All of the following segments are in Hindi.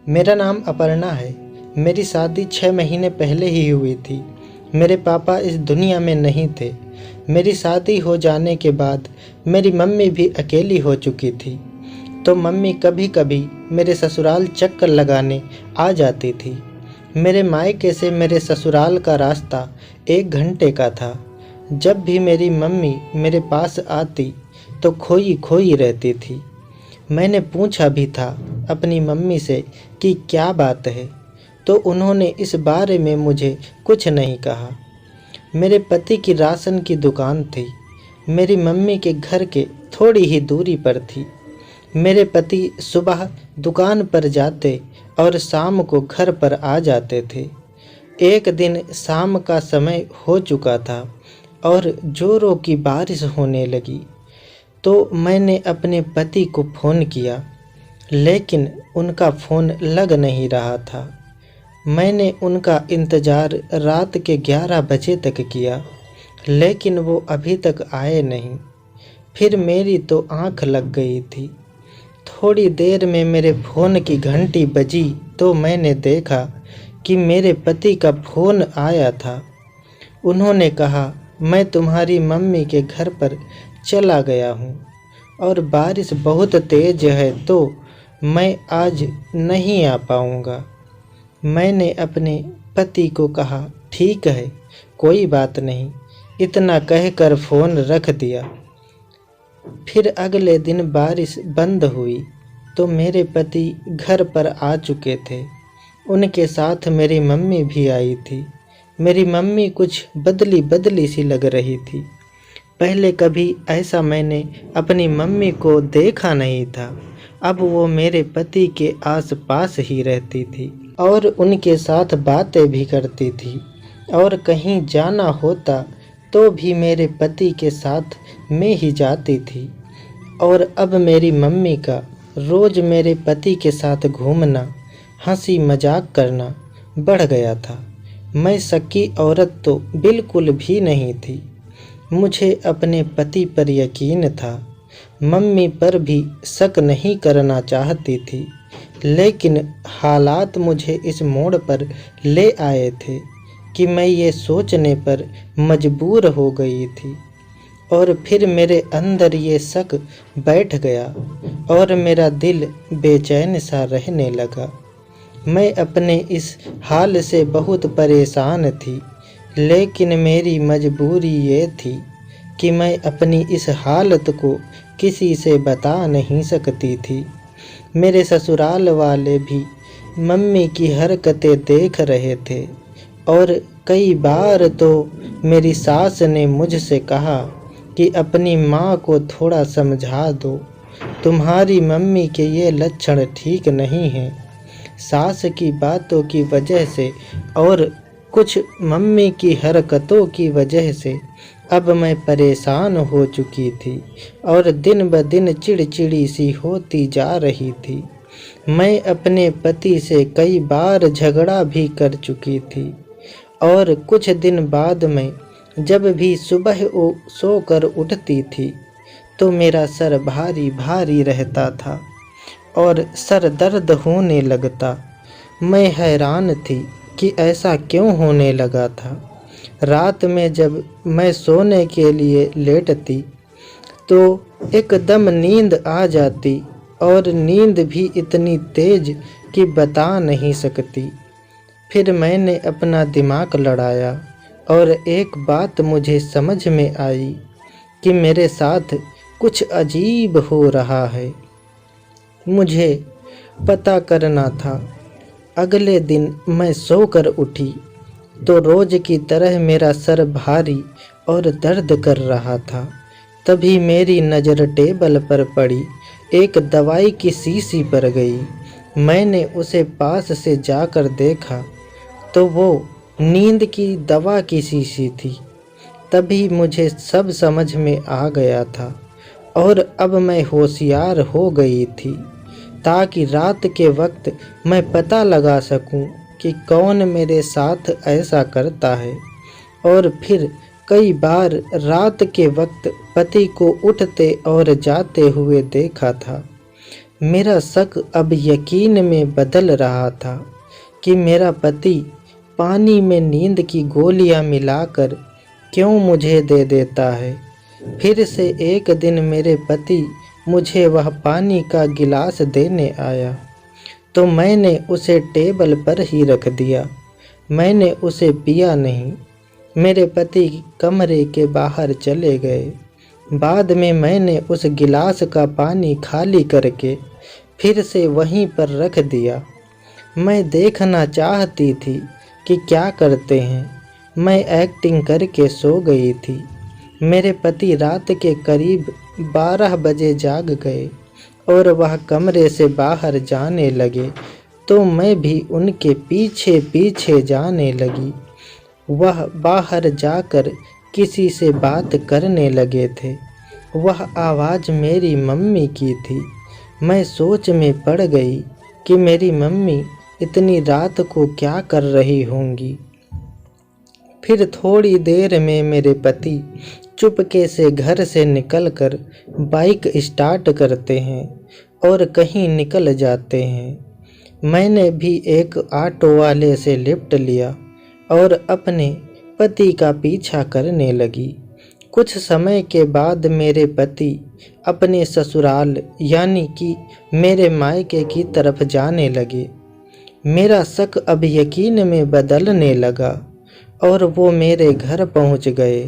मेरा नाम अपर्णा है। मेरी शादी 6 महीने पहले ही हुई थी। मेरे पापा इस दुनिया में नहीं थे। मेरी शादी हो जाने के बाद मेरी मम्मी भी अकेली हो चुकी थी, तो मम्मी कभी कभी मेरे ससुराल चक्कर लगाने आ जाती थी। मेरे मायके से मेरे ससुराल का रास्ता 1 घंटे का था। जब भी मेरी मम्मी मेरे पास आती तो खोई खोई रहती थी। मैंने पूछा भी था अपनी मम्मी से कि क्या बात है, तो उन्होंने इस बारे में मुझे कुछ नहीं कहा। मेरे पति की राशन की दुकान थी, मेरी मम्मी के घर के थोड़ी ही दूरी पर थी। मेरे पति सुबह दुकान पर जाते और शाम को घर पर आ जाते थे। एक दिन शाम का समय हो चुका था और जोरों की बारिश होने लगी, तो मैंने अपने पति को फ़ोन किया, लेकिन उनका फ़ोन लग नहीं रहा था। मैंने उनका इंतज़ार रात के 11 बजे तक किया, लेकिन वो अभी तक आए नहीं। फिर मेरी तो आँख लग गई थी। थोड़ी देर में मेरे फ़ोन की घंटी बजी तो मैंने देखा कि मेरे पति का फ़ोन आया था। उन्होंने कहा, मैं तुम्हारी मम्मी के घर पर चला गया हूँ और बारिश बहुत तेज़ है, तो मैं आज नहीं आ पाऊँगा। मैंने अपने पति को कहा, ठीक है, कोई बात नहीं, इतना कहकर फ़ोन रख दिया। फिर अगले दिन बारिश बंद हुई तो मेरे पति घर पर आ चुके थे। उनके साथ मेरी मम्मी भी आई थी। मेरी मम्मी कुछ बदली बदली सी लग रही थी। पहले कभी ऐसा मैंने अपनी मम्मी को देखा नहीं था। अब वो मेरे पति के आसपास ही रहती थी और उनके साथ बातें भी करती थी, और कहीं जाना होता तो भी मेरे पति के साथ मैं ही जाती थी। और अब मेरी मम्मी का रोज़ मेरे पति के साथ घूमना, हंसी मजाक करना बढ़ गया था। मैं शकी औरत तो बिल्कुल भी नहीं थी। मुझे अपने पति पर यकीन था। मम्मी पर भी शक नहीं करना चाहती थी, लेकिन हालात मुझे इस मोड़ पर ले आए थे कि मैं ये सोचने पर मजबूर हो गई थी। और फिर मेरे अंदर ये शक बैठ गया और मेरा दिल बेचैन सा रहने लगा। मैं अपने इस हाल से बहुत परेशान थी, लेकिन मेरी मजबूरी ये थी कि मैं अपनी इस हालत को किसी से बता नहीं सकती थी। मेरे ससुराल वाले भी मम्मी की हरकतें देख रहे थे, और कई बार तो मेरी सास ने मुझसे कहा कि अपनी माँ को थोड़ा समझा दो, तुम्हारी मम्मी के ये लक्षण ठीक नहीं हैं। सास की बातों की वजह से और कुछ मम्मी की हरकतों की वजह से अब मैं परेशान हो चुकी थी और दिन ब दिन चिड़चिड़ी सी होती जा रही थी। मैं अपने पति से कई बार झगड़ा भी कर चुकी थी, और कुछ दिन बाद में जब भी सुबह सोकर उठती थी तो मेरा सर भारी भारी रहता था और सर दर्द होने लगता। मैं हैरान थी कि ऐसा क्यों होने लगा था। रात में जब मैं सोने के लिए लेटती तो एकदम नींद आ जाती, और नींद भी इतनी तेज कि बता नहीं सकती। फिर मैंने अपना दिमाग लड़ाया और एक बात मुझे समझ में आई कि मेरे साथ कुछ अजीब हो रहा है। मुझे पता करना था। अगले दिन मैं सोकर उठी तो रोज़ की तरह मेरा सर भारी और दर्द कर रहा था। तभी मेरी नज़र टेबल पर पड़ी एक दवाई की शीशी पर गई। मैंने उसे पास से जाकर देखा तो वो नींद की दवा की शीशी थी। तभी मुझे सब समझ में आ गया था, और अब मैं होशियार हो गई थी ताकि रात के वक्त मैं पता लगा सकूं कि कौन मेरे साथ ऐसा करता है। और फिर कई बार रात के वक्त पति को उठते और जाते हुए देखा था। मेरा शक अब यकीन में बदल रहा था कि मेरा पति पानी में नींद की गोलियां मिलाकर क्यों मुझे दे देता है। फिर से एक दिन मेरे पति मुझे वह पानी का गिलास देने आया तो मैंने उसे टेबल पर ही रख दिया। मैंने उसे पिया नहीं। मेरे पति कमरे के बाहर चले गए। बाद में मैंने उस गिलास का पानी खाली करके फिर से वहीं पर रख दिया। मैं देखना चाहती थी कि क्या करते हैं। मैं एक्टिंग करके सो गई थी। मेरे पति रात के करीब 12 बजे जाग गए और वह कमरे से बाहर जाने लगे तो मैं भी उनके पीछे पीछे जाने लगी। वह बाहर जाकर किसी से बात करने लगे थे। वह आवाज़ मेरी मम्मी की थी। मैं सोच में पड़ गई कि मेरी मम्मी इतनी रात को क्या कर रही होंगी। फिर थोड़ी देर में मेरे पति चुपके से घर से निकलकर बाइक स्टार्ट करते हैं और कहीं निकल जाते हैं। मैंने भी एक ऑटो वाले से लिफ्ट लिया और अपने पति का पीछा करने लगी। कुछ समय के बाद मेरे पति अपने ससुराल यानी कि मेरे मायके की तरफ जाने लगे। मेरा शक अब यकीन में बदलने लगा और वो मेरे घर पहुंच गए।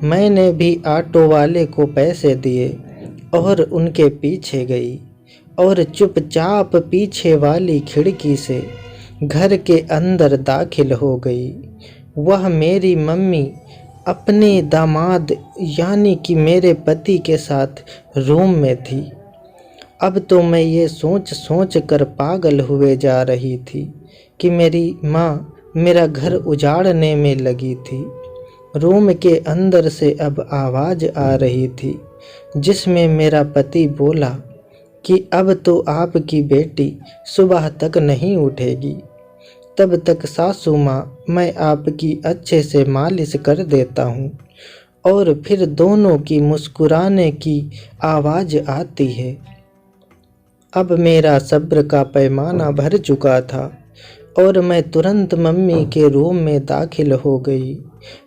मैंने भी ऑटो वाले को पैसे दिए और उनके पीछे गई और चुपचाप पीछे वाली खिड़की से घर के अंदर दाखिल हो गई। वह मेरी मम्मी अपने दामाद यानी कि मेरे पति के साथ रूम में थी। अब तो मैं ये सोच सोच कर पागल हुए जा रही थी कि मेरी माँ मेरा घर उजाड़ने में लगी थी। रूम के अंदर से अब आवाज़ आ रही थी जिसमें मेरा पति बोला कि अब तो आपकी बेटी सुबह तक नहीं उठेगी, तब तक सासू माँ मैं आपकी अच्छे से मालिश कर देता हूँ। और फिर दोनों की मुस्कुराने की आवाज़ आती है। अब मेरा सब्र का पैमाना भर चुका था और मैं तुरंत मम्मी के रूम में दाखिल हो गई,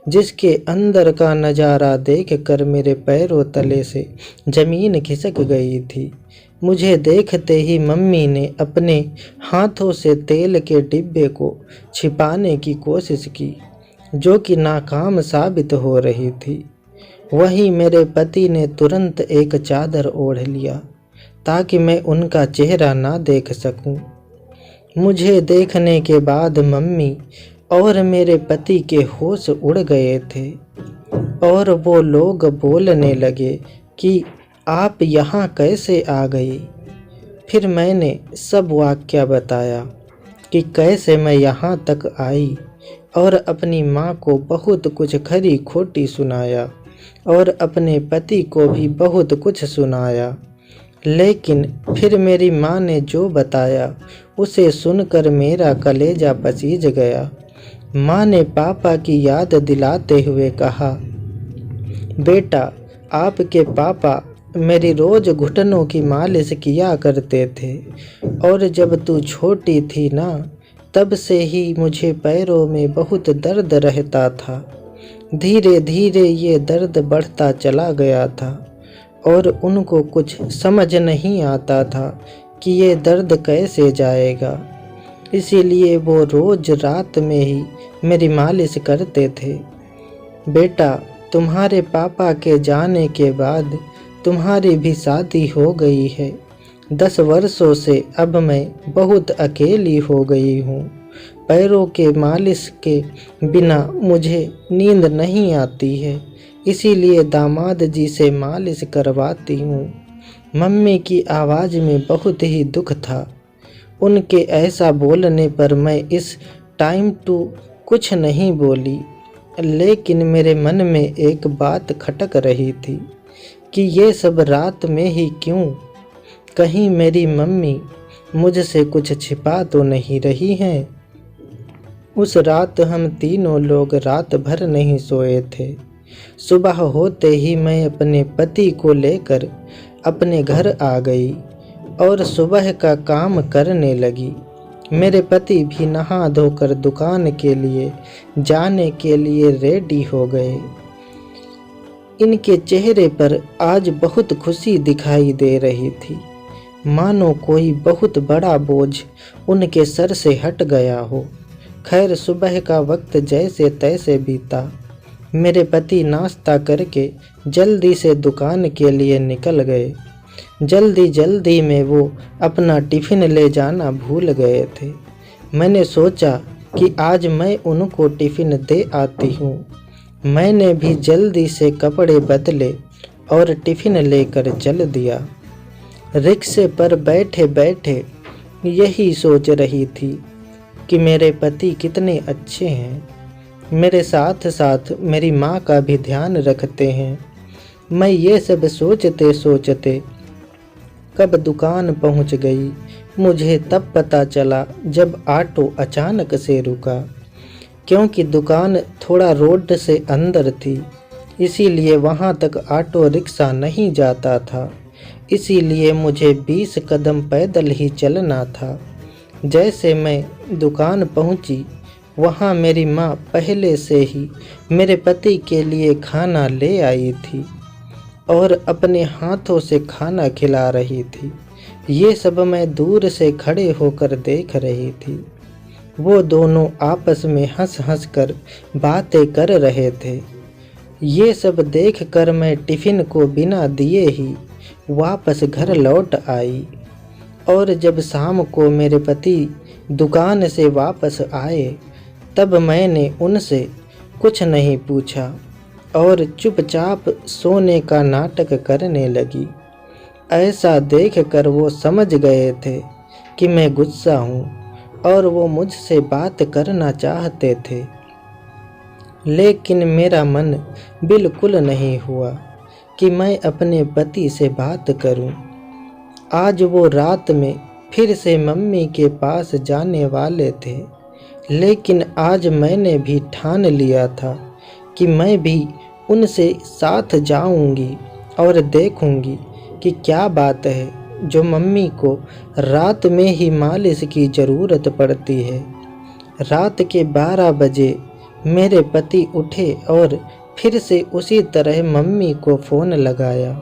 जिसके अंदर का नज़ारा देखकर मेरे पैरों तले से ज़मीन खिसक गई थी। मुझे देखते ही मम्मी ने अपने हाथों से तेल के डिब्बे को छिपाने की कोशिश की, जो कि नाकाम साबित हो रही थी। वहीं मेरे पति ने तुरंत एक चादर ओढ़ लिया ताकि मैं उनका चेहरा ना देख सकूं। मुझे देखने के बाद मम्मी और मेरे पति के होश उड़ गए थे और वो लोग बोलने लगे कि आप यहाँ कैसे आ गई। फिर मैंने सब वाक़या बताया कि कैसे मैं यहाँ तक आई और अपनी माँ को बहुत कुछ खरी खोटी सुनाया और अपने पति को भी बहुत कुछ सुनाया। लेकिन फिर मेरी माँ ने जो बताया उसे सुनकर मेरा कलेजा पसीज गया। माँ ने पापा की याद दिलाते हुए कहा, बेटा आपके पापा मेरी रोज़ घुटनों की मालिश किया करते थे और जब तू छोटी थी ना तब से ही मुझे पैरों में बहुत दर्द रहता था। धीरे धीरे ये दर्द बढ़ता चला गया था और उनको कुछ समझ नहीं आता था कि ये दर्द कैसे जाएगा। इसीलिए वो रोज़ रात में ही मेरी मालिश करते थे। बेटा तुम्हारे पापा के जाने के बाद तुम्हारी भी शादी हो गई है। 10 वर्षों से अब मैं बहुत अकेली हो गई हूँ। पैरों के मालिश के बिना मुझे नींद नहीं आती है, इसीलिए दामाद जी से मालिश करवाती हूँ। मम्मी की आवाज़ में बहुत ही दुख था। उनके ऐसा बोलने पर मैं इस टाइम टू कुछ नहीं बोली, लेकिन मेरे मन में एक बात खटक रही थी कि ये सब रात में ही क्यों। कहीं मेरी मम्मी मुझसे कुछ छिपा तो नहीं रही हैं। उस रात हम तीनों लोग रात भर नहीं सोए थे। सुबह होते ही मैं अपने पति को लेकर अपने घर आ गई और सुबह का काम करने लगी। मेरे पति भी नहा धोकर दुकान के लिए जाने के लिए रेडी हो गए। इनके चेहरे पर आज बहुत खुशी दिखाई दे रही थी, मानो कोई बहुत बड़ा बोझ उनके सर से हट गया हो। खैर, सुबह का वक्त जैसे तैसे बीता। मेरे पति नाश्ता करके जल्दी से दुकान के लिए निकल गए। जल्दी जल्दी में वो अपना टिफ़िन ले जाना भूल गए थे। मैंने सोचा कि आज मैं उनको टिफ़िन दे आती हूँ। मैंने भी जल्दी से कपड़े बदले और टिफ़िन लेकर चल दिया। रिक्शे पर बैठे बैठे यही सोच रही थी कि मेरे पति कितने अच्छे हैं, मेरे साथ साथ मेरी माँ का भी ध्यान रखते हैं। मैं ये सब सोचते सोचते कब दुकान पहुँच गई, मुझे तब पता चला जब ऑटो अचानक से रुका। क्योंकि दुकान थोड़ा रोड से अंदर थी, इसीलिए वहाँ तक ऑटो रिक्शा नहीं जाता था। इसीलिए मुझे 20 कदम पैदल ही चलना था। जैसे मैं दुकान पहुँची, वहाँ मेरी माँ पहले से ही मेरे पति के लिए खाना ले आई थी और अपने हाथों से खाना खिला रही थी। ये सब मैं दूर से खड़े होकर देख रही थी। वो दोनों आपस में हंस हंस कर बातें कर रहे थे। ये सब देख कर मैं टिफ़िन को बिना दिए ही वापस घर लौट आई। और जब शाम को मेरे पति दुकान से वापस आए, तब मैंने उनसे कुछ नहीं पूछा और चुपचाप सोने का नाटक करने लगी। ऐसा देखकर वो समझ गए थे कि मैं गुस्सा हूँ और वो मुझसे बात करना चाहते थे, लेकिन मेरा मन बिल्कुल नहीं हुआ कि मैं अपने पति से बात करूं। आज वो रात में फिर से मम्मी के पास जाने वाले थे, लेकिन आज मैंने भी ठान लिया था कि मैं भी उनसे साथ जाऊंगी और देखूंगी कि क्या बात है जो मम्मी को रात में ही मालिश की ज़रूरत पड़ती है। रात के 12 बजे मेरे पति उठे और फिर से उसी तरह मम्मी को फ़ोन लगाया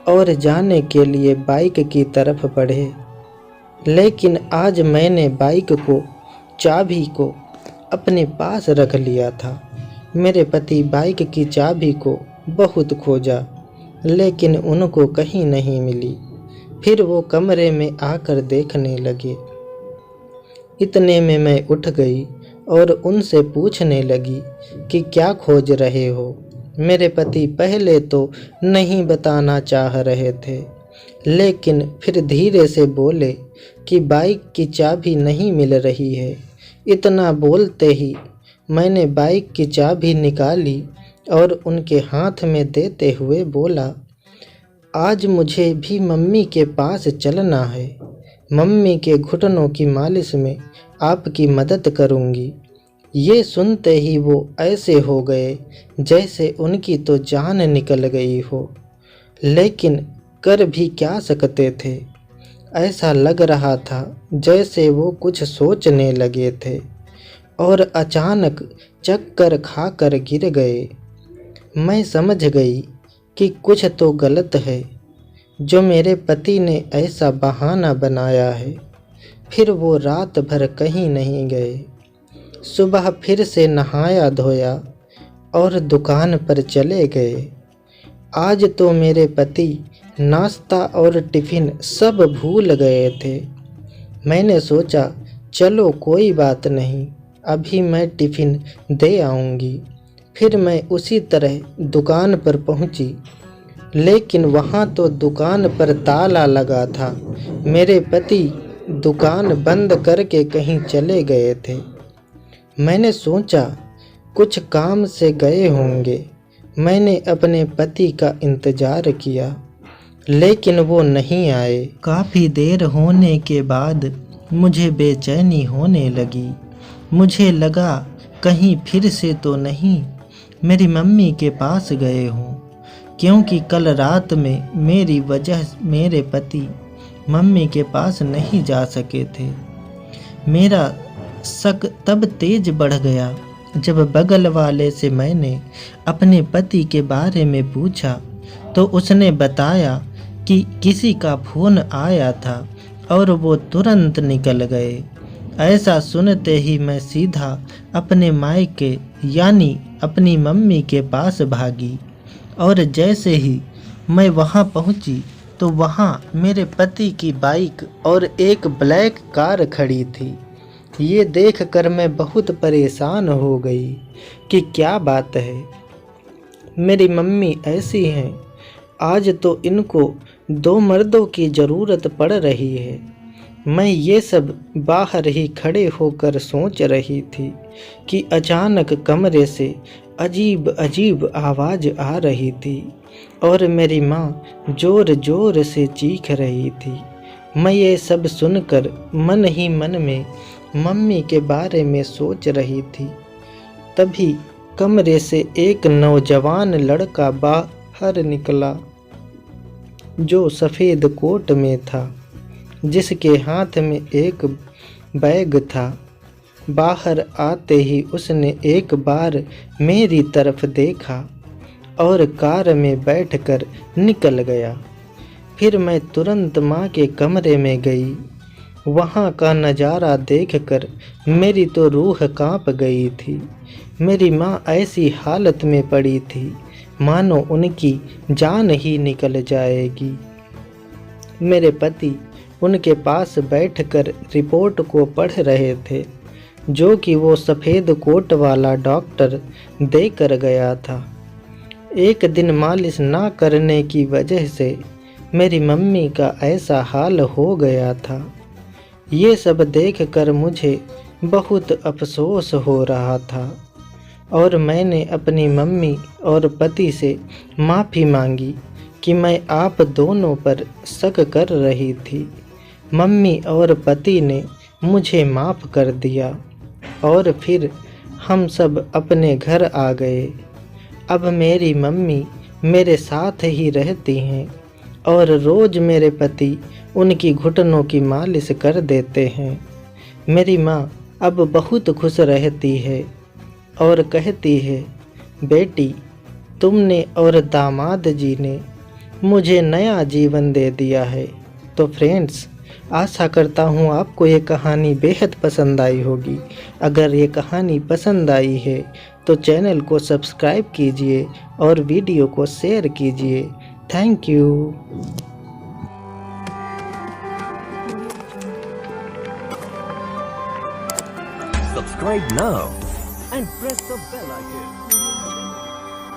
और जाने के लिए बाइक की तरफ बढ़े। लेकिन आज मैंने बाइक को चाबी को अपने पास रख लिया था। मेरे पति बाइक की चाबी को बहुत खोजा, लेकिन उनको कहीं नहीं मिली। फिर वो कमरे में आकर देखने लगे। इतने में मैं उठ गई और उनसे पूछने लगी कि क्या खोज रहे हो। मेरे पति पहले तो नहीं बताना चाह रहे थे, लेकिन फिर धीरे से बोले कि बाइक की चाबी नहीं मिल रही है। इतना बोलते ही मैंने बाइक की चाबी निकाली और उनके हाथ में देते हुए बोला, आज मुझे भी मम्मी के पास चलना है। मम्मी के घुटनों की मालिश में आपकी मदद करूंगी। ये सुनते ही वो ऐसे हो गए जैसे उनकी तो जान निकल गई हो, लेकिन कर भी क्या सकते थे। ऐसा लग रहा था जैसे वो कुछ सोचने लगे थे और अचानक चक्कर खाकर गिर गए। मैं समझ गई कि कुछ तो गलत है जो मेरे पति ने ऐसा बहाना बनाया है। फिर वो रात भर कहीं नहीं गए। सुबह फिर से नहाया धोया और दुकान पर चले गए। आज तो मेरे पति नाश्ता और टिफ़िन सब भूल गए थे। मैंने सोचा चलो कोई बात नहीं, अभी मैं टिफ़िन दे आऊँगी। फिर मैं उसी तरह दुकान पर पहुँची, लेकिन वहाँ तो दुकान पर ताला लगा था। मेरे पति दुकान बंद करके कहीं चले गए थे। मैंने सोचा कुछ काम से गए होंगे। मैंने अपने पति का इंतज़ार किया, लेकिन वो नहीं आए। काफ़ी देर होने के बाद मुझे बेचैनी होने लगी। मुझे लगा कहीं फिर से तो नहीं मेरी मम्मी के पास गए हों, क्योंकि कल रात में मेरी वजह मेरे पति मम्मी के पास नहीं जा सके थे। मेरा शक तब तेज बढ़ गया जब बगल वाले से मैंने अपने पति के बारे में पूछा तो उसने बताया कि किसी का फ़ोन आया था और वो तुरंत निकल गए। ऐसा सुनते ही मैं सीधा अपने मायके यानी अपनी मम्मी के पास भागी और जैसे ही मैं वहाँ पहुँची तो वहाँ मेरे पति की बाइक और एक ब्लैक कार खड़ी थी। ये देखकर मैं बहुत परेशान हो गई कि क्या बात है, मेरी मम्मी ऐसी हैं, आज तो इनको 2 मर्दों की ज़रूरत पड़ रही है। मैं ये सब बाहर ही खड़े होकर सोच रही थी कि अचानक कमरे से अजीब अजीब आवाज़ आ रही थी और मेरी माँ ज़ोर ज़ोर से चीख रही थी। मैं ये सब सुनकर मन ही मन में मम्मी के बारे में सोच रही थी। तभी कमरे से एक नौजवान लड़का बाहर निकला जो सफ़ेद कोट में था, जिसके हाथ में एक बैग था। बाहर आते ही उसने एक बार मेरी तरफ देखा और कार में बैठकर निकल गया। फिर मैं तुरंत माँ के कमरे में गई। वहाँ का नज़ारा देखकर मेरी तो रूह कांप गई थी। मेरी माँ ऐसी हालत में पड़ी थी मानो उनकी जान ही निकल जाएगी। मेरे पति उनके पास बैठकर रिपोर्ट को पढ़ रहे थे जो कि वो सफ़ेद कोट वाला डॉक्टर देकर गया था। एक दिन मालिश ना करने की वजह से मेरी मम्मी का ऐसा हाल हो गया था। ये सब देखकर मुझे बहुत अफसोस हो रहा था और मैंने अपनी मम्मी और पति से माफ़ी मांगी कि मैं आप दोनों पर शक कर रही थी। मम्मी और पति ने मुझे माफ़ कर दिया और फिर हम सब अपने घर आ गए। अब मेरी मम्मी मेरे साथ ही रहती हैं और रोज़ मेरे पति उनकी घुटनों की मालिश कर देते हैं। मेरी माँ अब बहुत खुश रहती है और कहती है, बेटी तुमने और दामाद जी ने मुझे नया जीवन दे दिया है। तो फ्रेंड्स, आशा करता हूँ आपको ये कहानी बेहद पसंद आई होगी। अगर ये कहानी पसंद आई है तो चैनल को सब्सक्राइब कीजिए और वीडियो को शेयर कीजिए। Thank you. Subscribe now and press the bell icon.